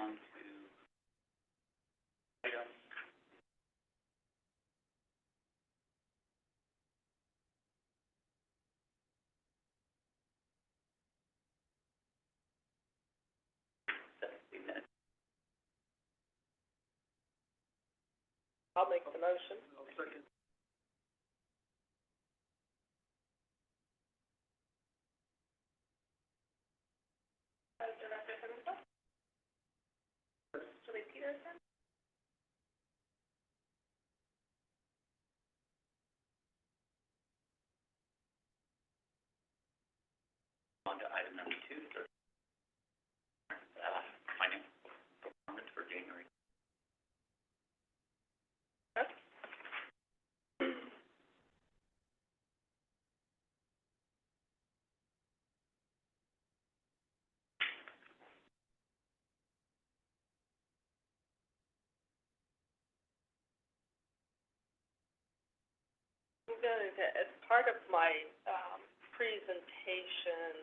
on to item minutes. I'll make the motion. I'll second. Director Simmons? Julie Peterson? On to item number 2, financial performance for January. I'm going to, as part of my presentation,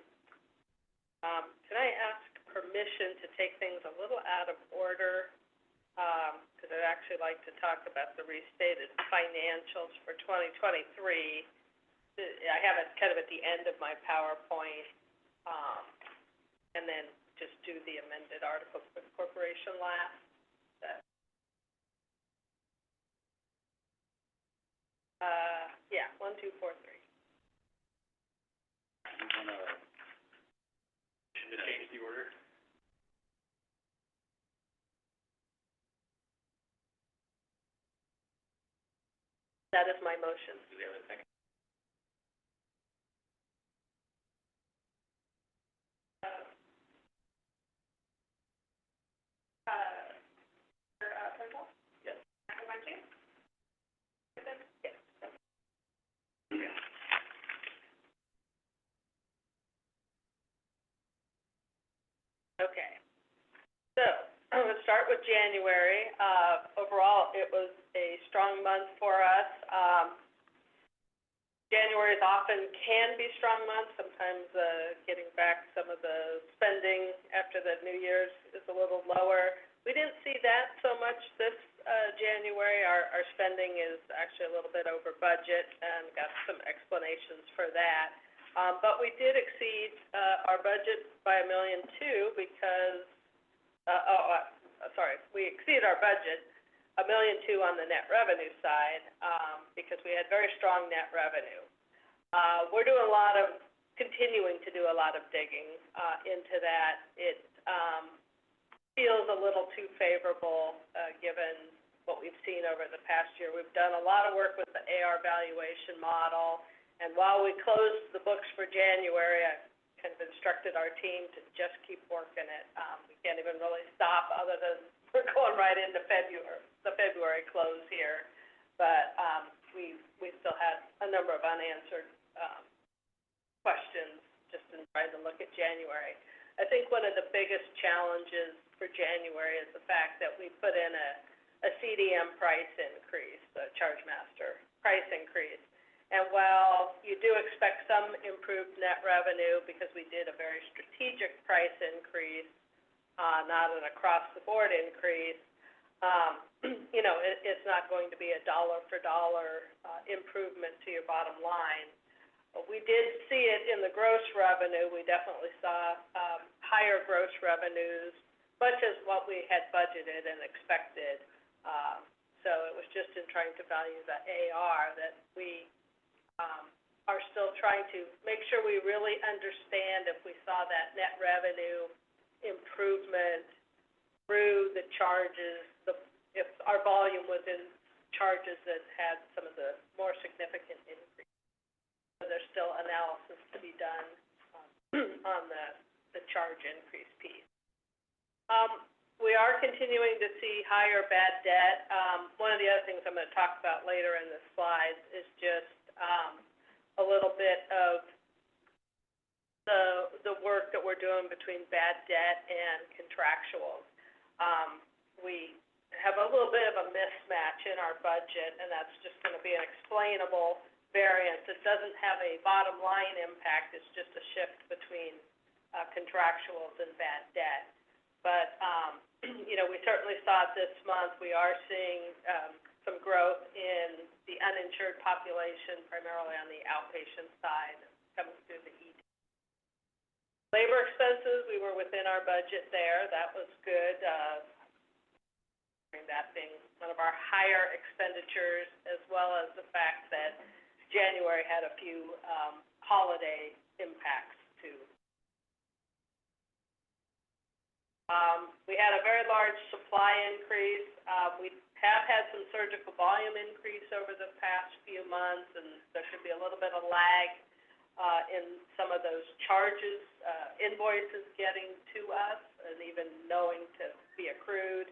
can I ask permission to take things a little out of order? Because I'd actually like to talk about the restated financials for 2023. I have it kind of at the end of my PowerPoint, and then just do the amended articles of incorporation last. Yeah, 1, 2, 4, 3. You want to change the order? That is my motion. Do we have a second? Yes. Yes. Okay. So, I'm going to start with January. Overall, it was a strong month for us. January's often can be strong months. Sometimes getting back some of the spending after the New Year's is a little lower. We didn't see that so much this January. Our spending is actually a little bit over budget, and got some explanations for that. But we did exceed our budget by $1.2 million because, we exceeded our budget $1.2 million on the net revenue side, because we had very strong net revenue. We're doing continuing to do a lot of digging into that. It feels a little too favorable, given what we've seen over the past year. We've done a lot of work with the AR valuation model, and while we closed the books for January, I've kind of instructed our team to just keep working it. We can't even really stop, other than we're going right into the February close here. But we still had a number of unanswered questions just in trying to look at January. I think one of the biggest challenges for January is the fact that we put in a CDM price increase, a charge master price increase. And while you do expect some improved net revenue, because we did a very strategic price increase, not an across-the-board increase, it's not going to be a dollar-for-dollar improvement to your bottom line. We did see it in the gross revenue. We definitely saw higher gross revenues, much as what we had budgeted and expected. So it was just in trying to value the AR that we are still trying to make sure we really understand if we saw that net revenue improvement through the charges, if our volume was in charges that had some of the more significant increase. So there's still analysis to be done on the charge increase piece. We are continuing to see higher bad debt. One of the other things I'm going to talk about later in the slides is just a little bit of the work that we're doing between bad debt and contractuals. We have a little bit of a mismatch in our budget, and that's just going to be an explainable variance. It doesn't have a bottom line impact. It's just a shift between contractuals and bad debt. But, you know, we certainly saw it this month. We are seeing some growth in the uninsured population, primarily on the outpatient side, coming through the ED. Labor expenses, we were within our budget there. That was good. That being one of our higher expenditures, as well as the fact that January had a few holiday impacts too. We had a very large supply increase. We have had some surgical volume increase over the past few months, and there should be a little bit of lag in some of those charges, invoices getting to us, and even knowing to be accrued.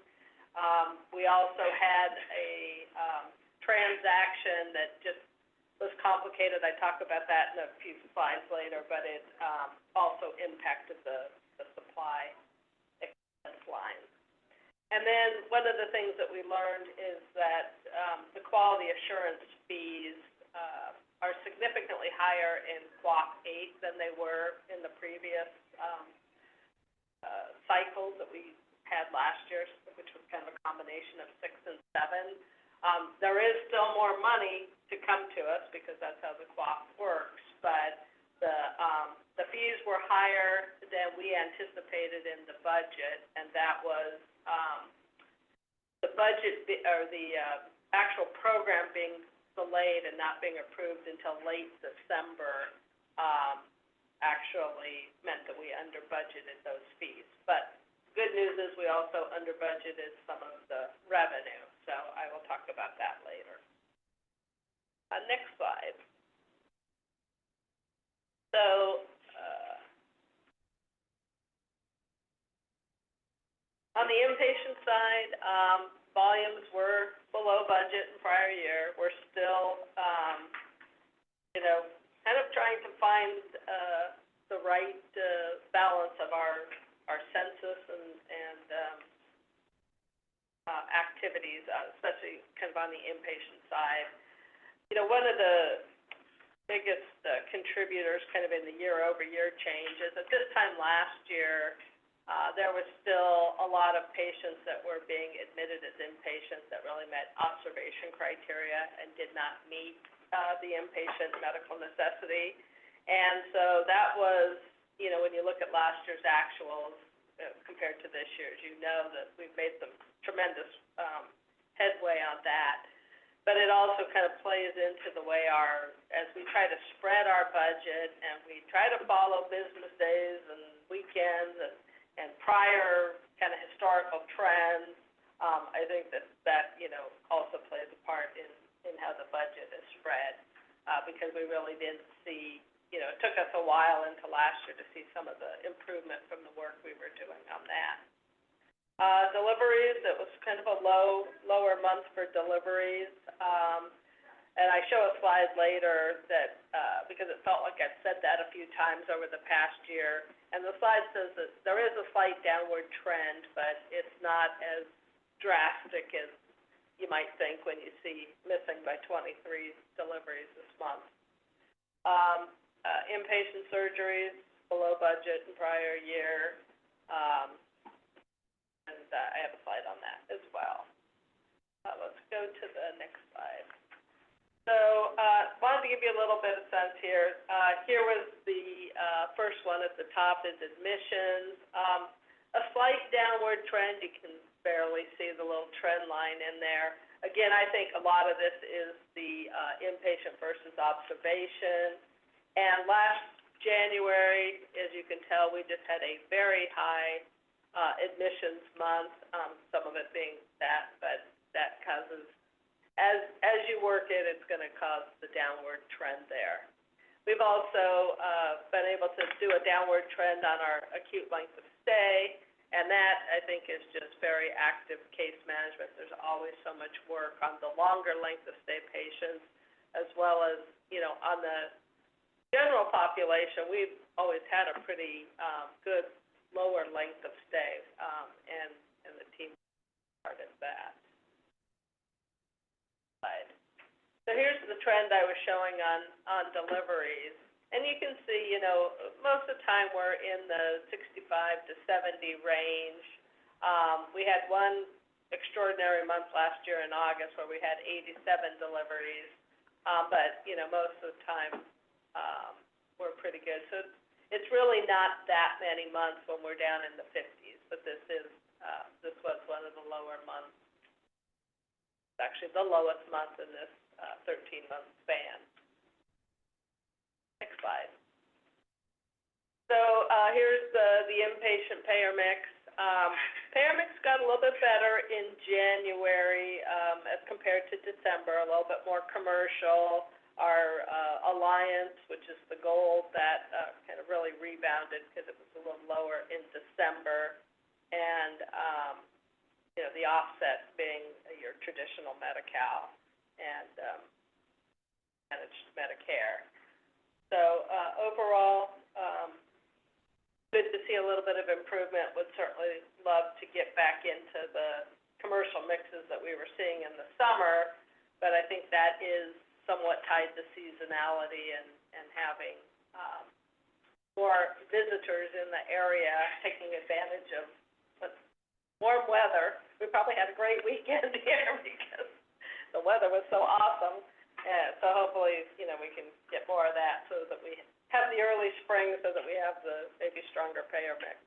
We also had a transaction that just was complicated. I talk about that in a few slides later, but it also impacted the supply expense line. And then one of the things that we learned is that the quality assurance fees are significantly higher in Quaff 8 than they were in the previous cycles that we had last year, which was kind of a combination of 6 and 7. There is still more money to come to us because that's how the Quaff works, but the fees were higher than we anticipated in the budget, and that was the budget or the actual program being delayed and not being approved until late December actually meant that we under budgeted those fees. But good news is we also under budgeted some of the revenue, so I will talk about that later. Next slide. So on the inpatient side, volumes were below budget in prior year. We're still, you know, kind of trying to find the right balance of our census and activities, especially kind of on the inpatient side. You know, one of the biggest contributors kind of in the year-over-year change is at this time last year, there was still a lot of patients that were being admitted as inpatients that really met observation criteria and did not meet the inpatient medical necessity. And so that was, you know, when you look at last year's actuals compared to this year's, you know that we've made some tremendous headway on that. But it also kind of plays into the way as we try to spread our budget and we try to follow business days and weekends and prior kind of historical trends, I think that you know, also plays a part in how the budget is spread, because we really didn't see, you know, it took us a while into last year to see some of the improvement from the work we were doing on that. Deliveries, it was kind of a lower month for deliveries. And I show a slide later that, because it felt like I've said that a few times over the past year, and the slide says that there is a slight downward trend, but it's not as drastic as you might think when you see missing by 23 deliveries this month. Inpatient surgeries, below budget in prior year, and I have a slide on that as well. Let's go to the next slide. So, wanted to give you a little bit of sense here. Here was the first one at the top is admissions. A slight downward trend. You can barely see the little trend line in there. Again, I think a lot of this is the inpatient versus observation. And last January, as you can tell, we just had a very high admissions month, some of it being that, but that causes, as you work it, it's going to cause the downward trend there. We've also been able to do a downward trend on our acute length of stay, and that, I think, is just very active case management. There's always so much work on the longer length of stay patients, as well as, you know, on the general population. We've always had a pretty good lower length of stay, and the team started that. So here's the trend I was showing on deliveries, and you can see, you you know, most of the time we're in the 65 to 70 range. We had one extraordinary month last year in August where we had 87 deliveries, but, you know, most of the time we're pretty good. So it's really not that many months when we're down in the 50s, but this was one of the lower months. It's actually the lowest month in this 13-month span. Next slide. So here's the inpatient payer mix. Payer mix got a little bit better in January as compared to December, a little bit more commercial. Our alliance, which is the gold, that kind of really rebounded because it was a little lower in December. And, you know, the offset being your traditional Medi-Cal and managed Medicare. So overall, good to see a little bit of improvement. Would certainly love to get back into the commercial mixes that we were seeing in the summer, but I think that is somewhat tied to seasonality and having more visitors in the area taking advantage of warm weather. We probably had a great weekend here because the weather was so awesome. So hopefully, you know, we can get more of that so that we have the early spring so that we have the maybe stronger payer mix.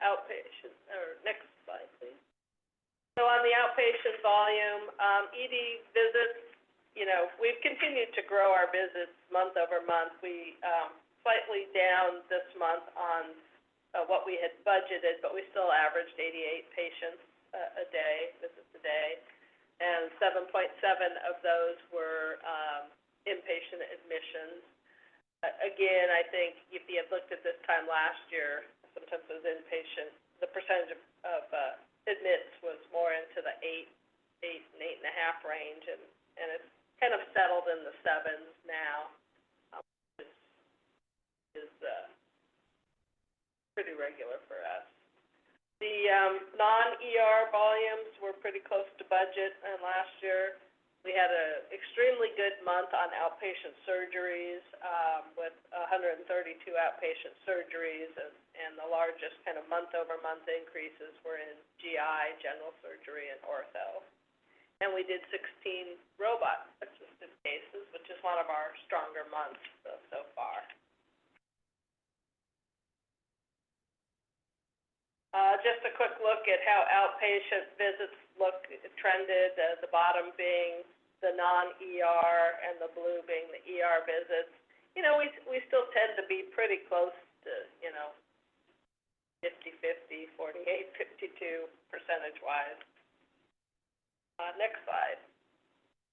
Outpatient, or next slide, please. So on the outpatient volume, ED visits, you know, we've continued to grow our visits month over month. We slightly down this month on what we had budgeted, but we still averaged 88 patients a day, visits a day, and 7.7 of those were inpatient admissions. Again, I think if you had looked at this time last year, sometimes those inpatient, the percentage of admits was more into the 8 and 8.5 range, and it's kind of settled in the 7s now, which is pretty regular for us. The non-ER volumes were pretty close to budget, and last year we had an extremely good month on outpatient surgeries with 132 outpatient surgeries, and the largest kind of month-over-month increases were in GI, general surgery, and ortho. And we did 16 robot assisted cases, which is one of our stronger months so far. Just a quick look at how outpatient visits trended, the bottom being the non-ER and the blue being the ER visits. You know, we still tend to be pretty close to, you know, 50-50, 48-52 percentage-wise. Next slide.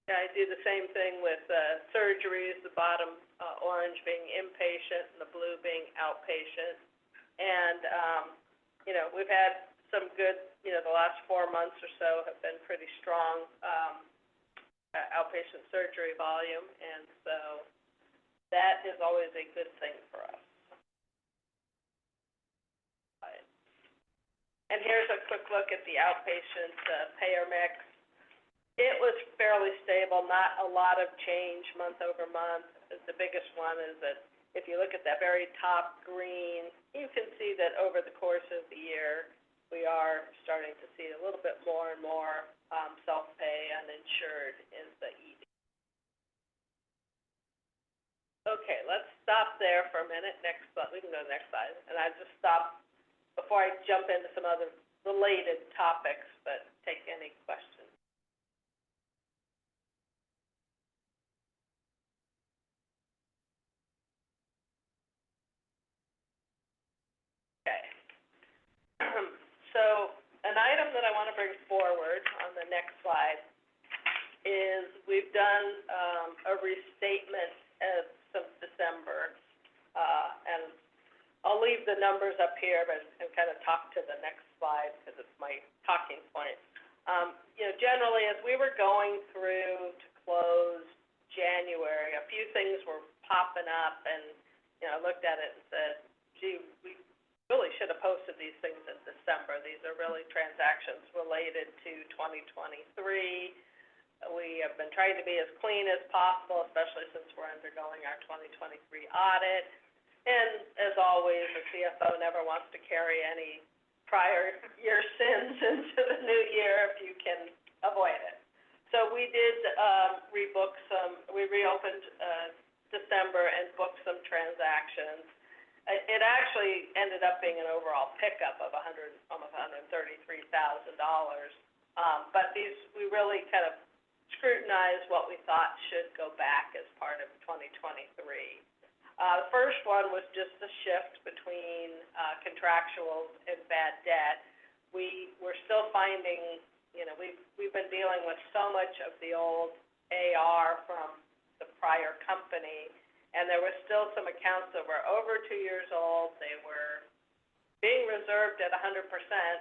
Yeah, I do the same thing with surgeries, the bottom orange being inpatient and the blue being outpatient. And, you know, we've had some good, you know, the last 4 months or so have been pretty strong outpatient surgery volume, and so that is always a good thing for us. And here's a quick look at the outpatient payer mix. It was fairly stable, not a lot of change month over month. The biggest one is that if you look at that very top green, you can see that over the course of the year, we are starting to see a little bit more and more self-pay uninsured in the ED. Okay, let's stop there for a minute. Next slide. We can go to the next slide. And I just stop before I jump into some other related topics, but take any questions. So an item that I want to bring forward on the next slide is we've done a restatement since December, and I'll leave the numbers up here but and kind of talk to the next slide because it's my talking point. You know, generally as we were going through to close January, a few things were popping up, and you know, I looked at it and said, gee, we really should have posted these things in December. These are really transactions related to 2023. We have been trying to be as clean as possible, especially since we're undergoing our 2023 audit. And as always, the CFO never wants to carry any prior year sins into the new year if you can avoid it. So we did we reopened December and booked some transactions. It actually ended up being an overall pickup of almost $133,000. But we really kind of scrutinized what we thought should go back as part of 2023. The first one was just the shift between contractuals and bad debt. We're still finding, we've been dealing with so much of the old AR from the prior company, and there was still some accounts that were over 2 years old. They were being reserved at 100%,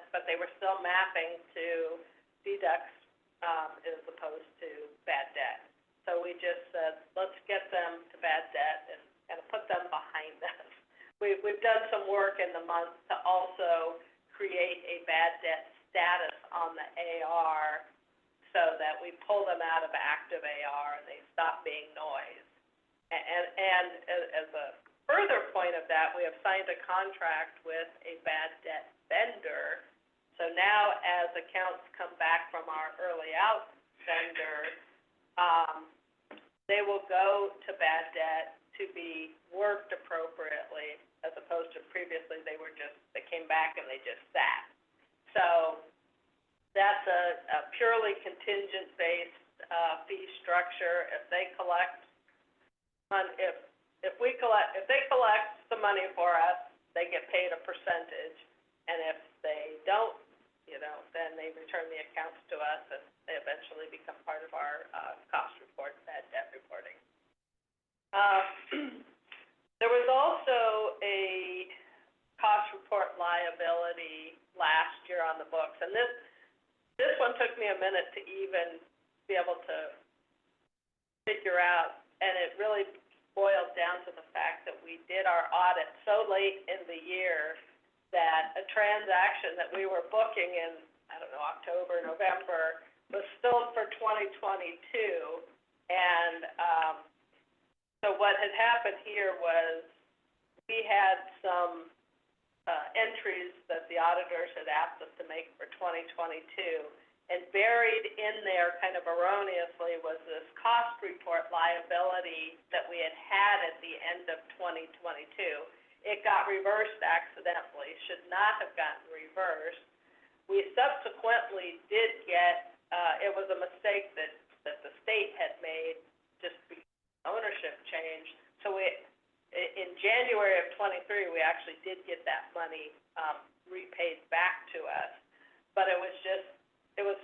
but they were still mapping to deducts as opposed to bad debt. So we just said, let's get them to bad debt and put them behind us. We've done some work in the month to also create a bad debt status on the AR so that we pull them out of active AR and they stop being noise. And as a further point of that, we have signed a contract with a bad debt vendor. So now as accounts come back from our early out vendor, they will go to bad debt to be worked appropriately, as opposed to previously they came back and they just sat. So that's a purely contingent-based fee structure. If they collect if they collect the money for us, they get paid a percentage, and if they don't, then they return the accounts to us, and they eventually become part of our cost report, bad debt reporting. There was also a cost report liability last year on the books, and this one took me a minute to even be able to figure out, and it really boiled down to the fact that we did our audit so late in the year that a transaction that we were booking in, October, November, was still for 2022, and so what had happened here was we had some entries that the auditors had asked us to make for 2022, and buried in there kind of erroneously was this cost report liability that we had at the end of 2022. It got reversed accidentally, should not have gotten reversed. We subsequently did get, it was a mistake that the state had made just because ownership changed. So in January of 23, we actually did get that money repaid back to us. But it was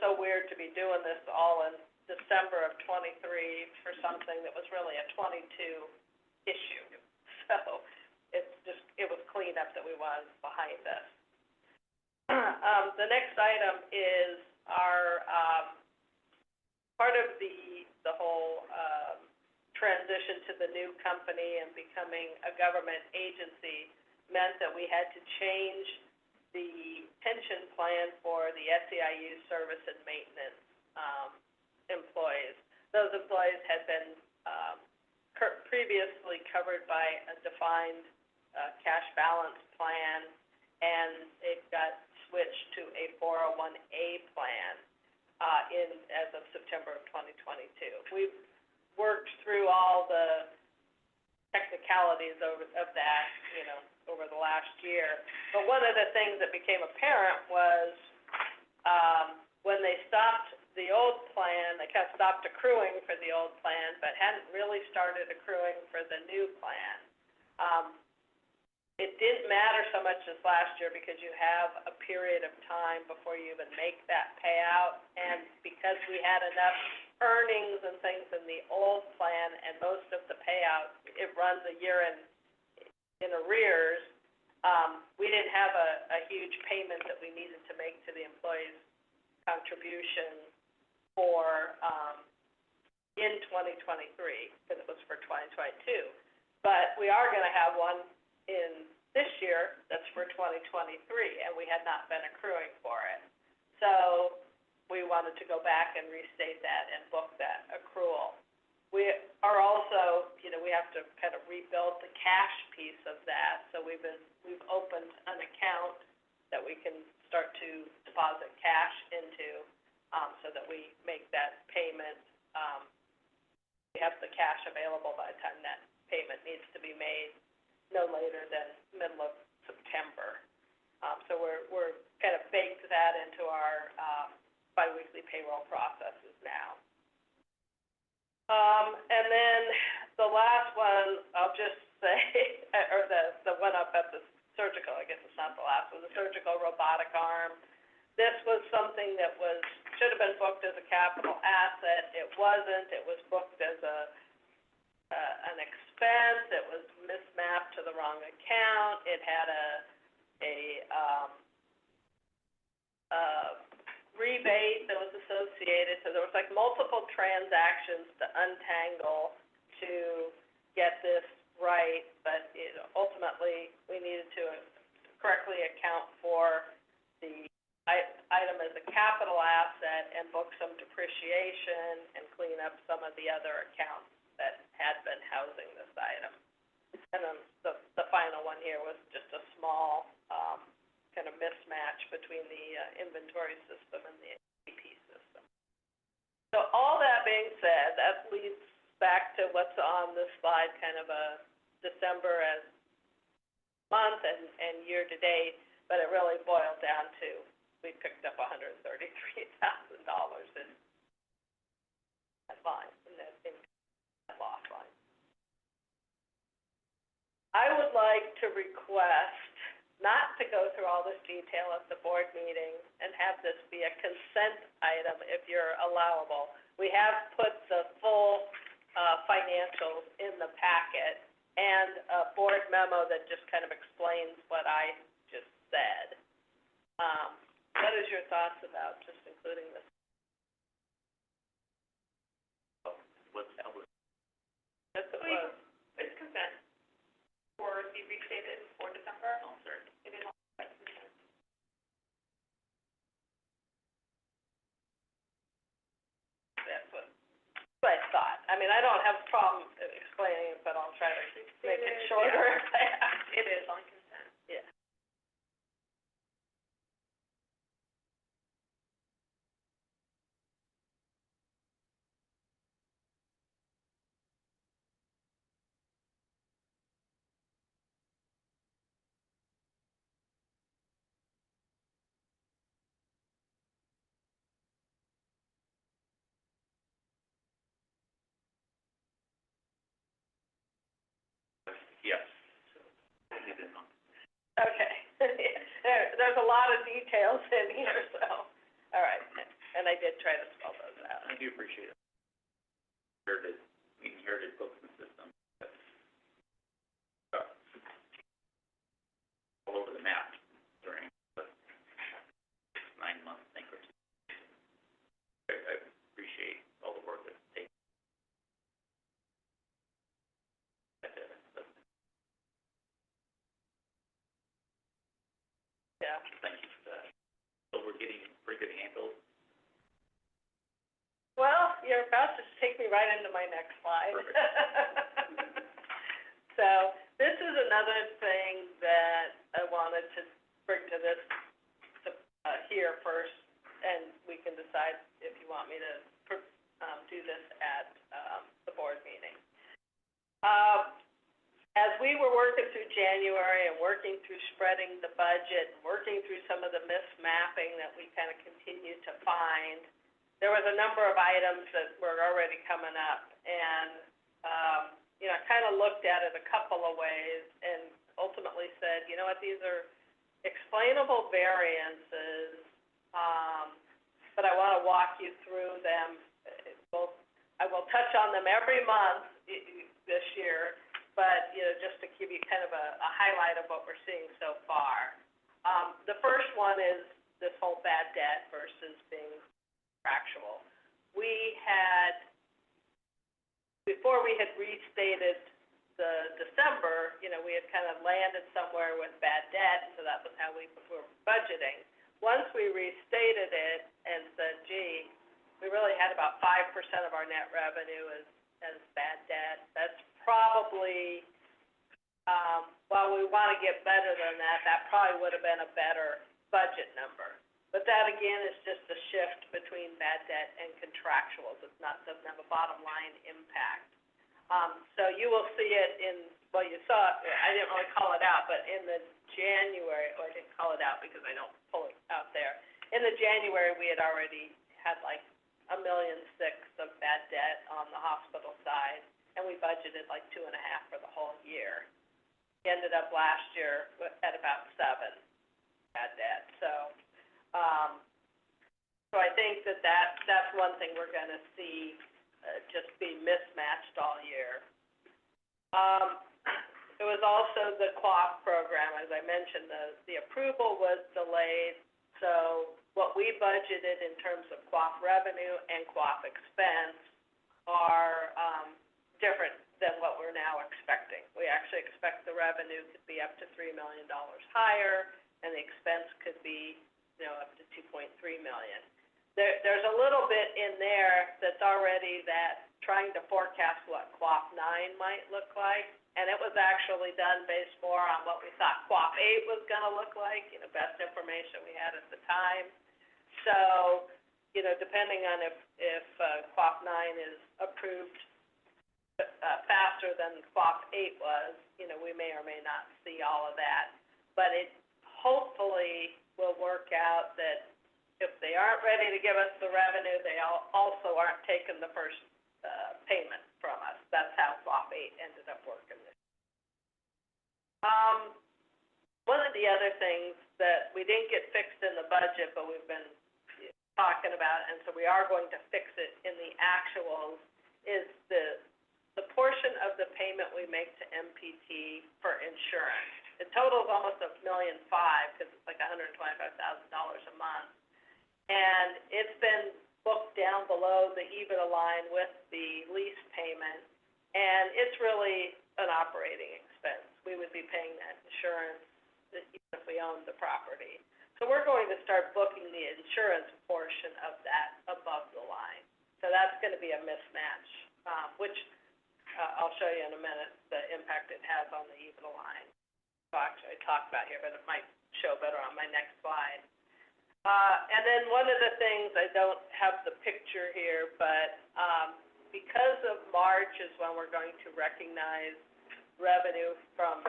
so weird to be doing this all in December of 23 for something that was really a 22 issue. So it was cleanup that we wanted behind us. The next item is our part of the whole transition to the new company and becoming a government agency meant that we had to change the pension plan for the SEIU service and maintenance employees. Those employees had been previously covered by a defined cash balance plan, and it got switched to a 401A plan as of September of 2022. We've worked through all the technicalities of that, over the last year. But one of the things that became apparent was when they stopped the old plan, they kind of stopped accruing for the old plan, but hadn't really started accruing for the new plan. It didn't matter so much this last year because you have a period of time before you even make that payout, and because we had enough earnings and things in the old plan and most of the payout, it runs a year in arrears, we didn't have a huge payment that we needed to make to the employees' contribution for in 2023, because it was for 2022. But we are going to have one in this year that's for 2023, and we had not been accruing for it. So we we wanted to go back and restate that and book that accrual. We are also, we have to kind of rebuild the cash piece of that, so we've opened an account that we can start to deposit cash into, so that we make that payment. We have the cash available by the time that payment needs to be made, no later than middle of September. So we're kind of baked that into our biweekly payroll processes now. And then the last one, I'll just say, or the one up at the surgical, I guess it's not the last one, the surgical robotic arm. This was something that should have been booked as a capital asset. It wasn't. It was booked as an expense. It was mismapped to the wrong account. It had a rebate that was associated, so there was like multiple transactions to untangle to get this right, but ultimately we needed to correctly account for the item as a capital asset and book some depreciation and clean up some of the other accounts that had been housing this item. And then the final one here was just a small kind of mismatch between the inventory system and the AP system. So all that being said, that leads back to what's on this slide, kind of a December as month and year to date, but it really boiled down to we picked up $133,000 in that line, in that loss line. I would like to request not to go through all this detail at the board meeting and have this be a consent item if you're allowable. We have put the full financials in the packet and a board memo that just kind of explains what I just said. What is your thoughts about just including this? What's that? That's what it was. It's consent for the restated for December. Oh, sorry. It is on consent. That's what I thought. I mean, I don't have a problem explaining it, but I'll try to make it shorter if I have to. It is on consent. Yeah. Yes. Okay. There's a lot of details in here, so, all right. And I did try to spell those out. I do appreciate it. We inherited books and systems. That's all over the map during the 9-month bankruptcy. I appreciate all the work that's taken. Yeah. Thank you for that. So we're getting a pretty good handle. Well, you're about to take me right into my next slide. So this is another thing that I wanted to bring to this, here first, and we can decide if you want me to do this at the board meeting. As we were working through January and working through spreading the budget, working through some of the mismapping that we kind of continued to find, there was a number of items that were already coming up, and I kind of looked at it a couple of ways and ultimately said, you know what, these are explainable variances, but I want to walk you through them. I will touch on them every month this year, but just to give you kind of a highlight of what we're seeing so far. The first one is this whole bad debt versus being contractual. We had, before we had restated the December, we had kind of landed somewhere with bad debt, so that was how we were budgeting. Once we restated it and said, gee, really had about 5% of our net revenue as bad debt. That's probably, while we want to get better than that, that probably would have been a better budget number. But that, again, is just a shift between bad debt and contractuals. It's not, doesn't have a bottom line impact. So you will see it in, well, you saw it, I didn't really call it out, but in the January, or I didn't call it out because I don't pull it out there. In the January, we had already had like $1.6 million of bad debt on the hospital side, and we budgeted like 2.5 for the whole year. We ended up last year at about 7 bad debt. So I think that's one thing we're going to see just be mismatched all year. It was also the QAF program, as I mentioned, the approval was delayed. So what we budgeted in terms of QAF revenue and QAF expense are different than what we're now expecting. We actually expect the revenue could be up to $3 million higher, and the expense could be, up to $2.3 million. There's a little bit in there that's already that trying to forecast what QAF 9 might look like, and it was actually done based more on what we thought QAF 8 was going to look like, best information we had at the time. So, depending on if QAF 9 is approved faster than QAF 8 was, we may or may not see all of that. But it hopefully will work out that if they aren't ready to give us the revenue, they also aren't taking the first payment from us. That's how QAF 8 ended up working this year. One of the other things that we didn't get fixed in the budget, but we've been talking about, and so we are going to fix it in the actuals, is the portion of the payment we make to MPT for insurance. It totals almost $1.5 million because it's like $125,000 a month. And it's been booked down below the EBITDA line with the lease payment, and it's really an operating expense. We would be paying that insurance even if we owned the property. So we're going to start booking the insurance portion of that above the line. So that's going to be a mismatch, which I'll show you in a minute the impact it has on the EBITDA line. So actually I talked about here, but it might show better on my next slide. And then one of the things, I don't have the picture here, but because of March is when we're going to recognize revenue from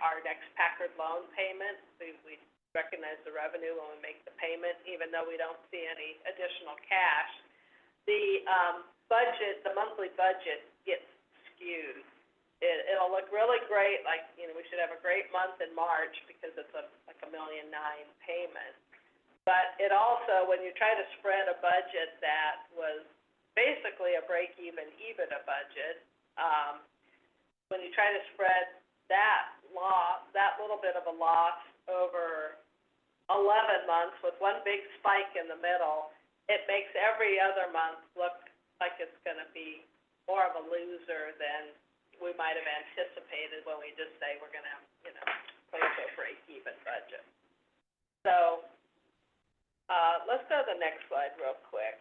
our next Packard loan payment. We recognize the revenue when we make the payment, even though we don't see any additional cash. The budget, the monthly budget gets skewed. It'll look really great, like, we should have a great month in March because it's like $1.9 million payment. But it also, when you try to spread a budget that was basically a break-even EBITDA budget, when you try to spread that little bit of a loss over 11 months with one big spike in the middle, it makes every other month look like it's going to be more of a loser than we might have anticipated when we just say we're going to, play for a break-even budget. So, let's go to the next slide real quick.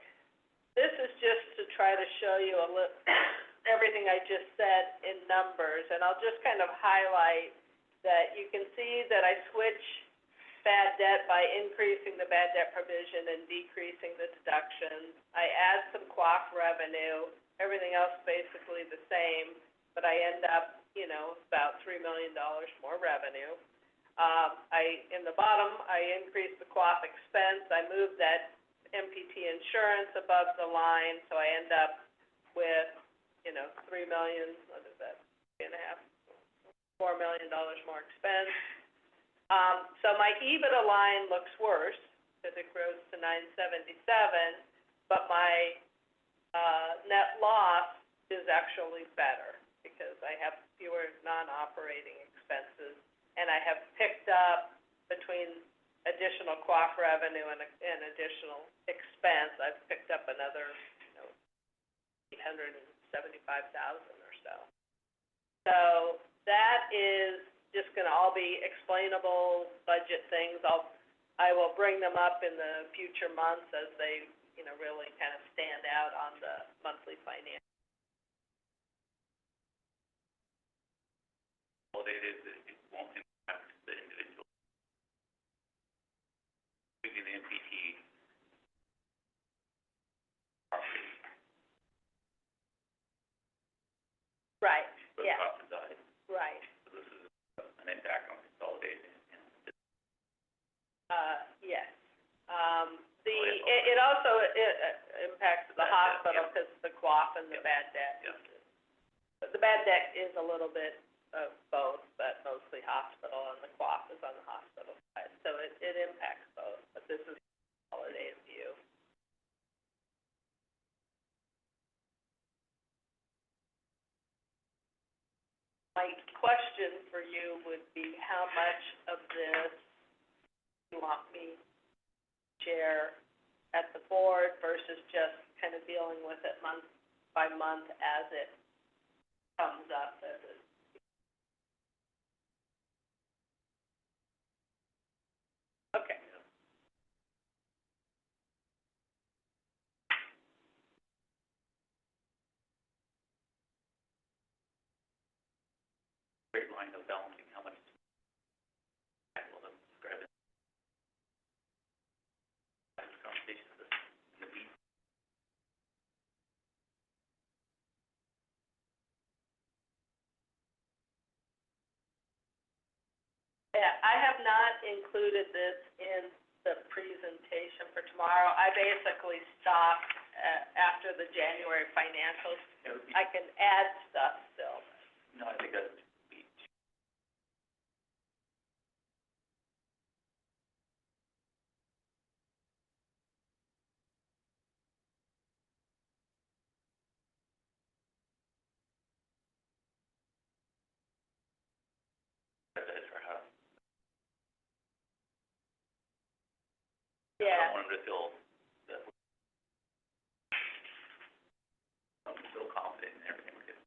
This is just to try to show you everything I just said in numbers, and I'll just kind of highlight that you can see that I switch bad debt by increasing the bad debt provision and decreasing the deductions. I add some QAF revenue, everything else basically the same, but I end up, about $3 million more revenue. In the bottom, I increase the QAF expense. I move that MPT insurance above the line, so I end up with, $3 million, what is that, $4 million more expense. So my EBITDA line looks worse because it grows to $977, but my net loss is actually better because I have fewer non-operating expenses, and I have picked up between additional QAF revenue and additional expense, I've picked up another, $875,000 or so. So that is just going to all be explainable budget things. I will bring them up in the future months as they really kind of stand out on the monthly financial. Consolidated, it won't impact the individual. Maybe the MPT property, Right, but yeah, cost of died. right. So this is an impact on consolidated. Yes. It also impacts the Bad debt, hospital yeah. because the QAF and the Yep. bad debt. Yeah. But the bad debt is a little bit of both, but mostly hospital, and the QAF is on the hospital side. So it impacts both, but this is a consolidated view. My question for you would be, how much of this you want me to share at the board versus just kind of dealing with it month by month as it comes up, as it. Okay. Great line of balancing how much will describe it. Conversation in the beat. Yeah, I have not included this in the presentation for tomorrow. I basically stopped after the January financials. It would be, I can add stuff still. no, I think that would be that for how. I Yeah, don't want them to feel that I'm so confident in everything we're doing.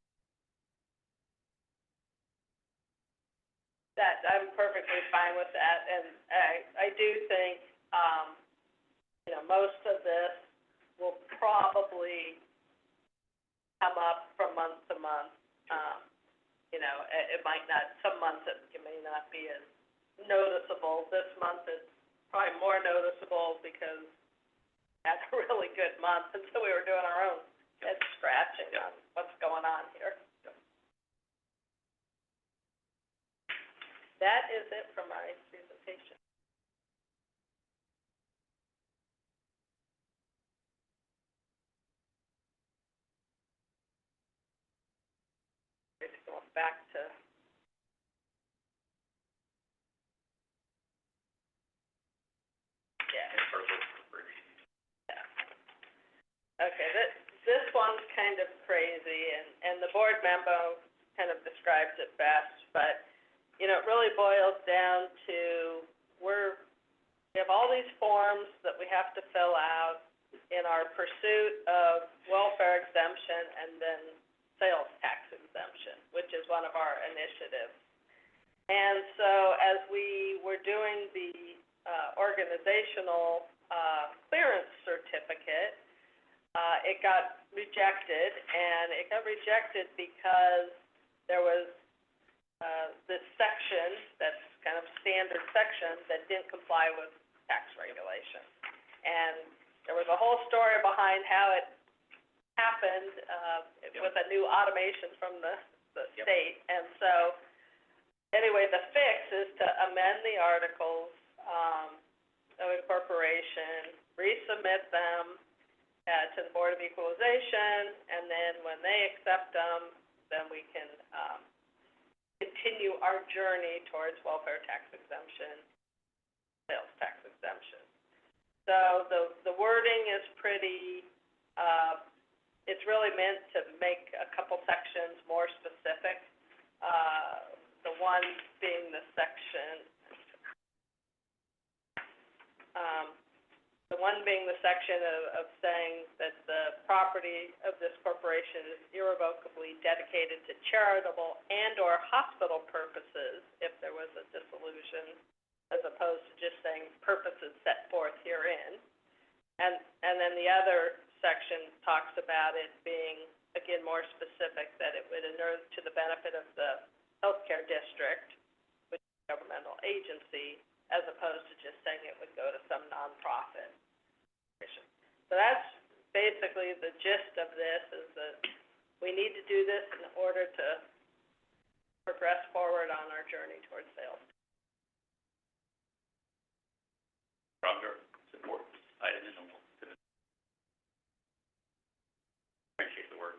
that, I'm perfectly fine with that, and I do think, most of this will probably come up from month to month. It might not, some months it may not be as noticeable. This month it's probably more noticeable because we had a really good month, and so we were doing our own head scratching on what's going on here. That is it for my presentation. It's going back to, yeah. And sort of look for Okay, this one's kind of crazy, and the board memo kind of describes it best, but, it really boils down to, we have all these forms that we have to fill out in our pursuit of welfare exemption and then sales tax exemption, which is one of our initiatives. And so as we were doing the organizational clearance certificate, it got rejected, and it got rejected because there was this section, that's kind of standard section, that didn't comply with tax regulation. And there was a whole story behind how it happened with a new automation from the state. And so, anyway, the fix is to amend the articles of incorporation, resubmit them to the Board of Equalization, and then when they accept them, then we can continue our journey towards welfare tax exemption, sales tax exemption. So the wording is pretty, it's really meant to make a couple sections more specific. The one being the section, of saying that the property of this corporation is irrevocably dedicated to charitable and/or hospital purposes if there was a dissolution, as opposed to just saying purposes set forth herein. And then the other section talks about it being, again, more specific, that it would inure to the benefit of the healthcare district, which is a governmental agency, as opposed to just saying it would go to some nonprofit. So that's basically the gist of this, is that we need to do this in order to progress forward on our journey towards sales. Stronger support item in the appreciate the work.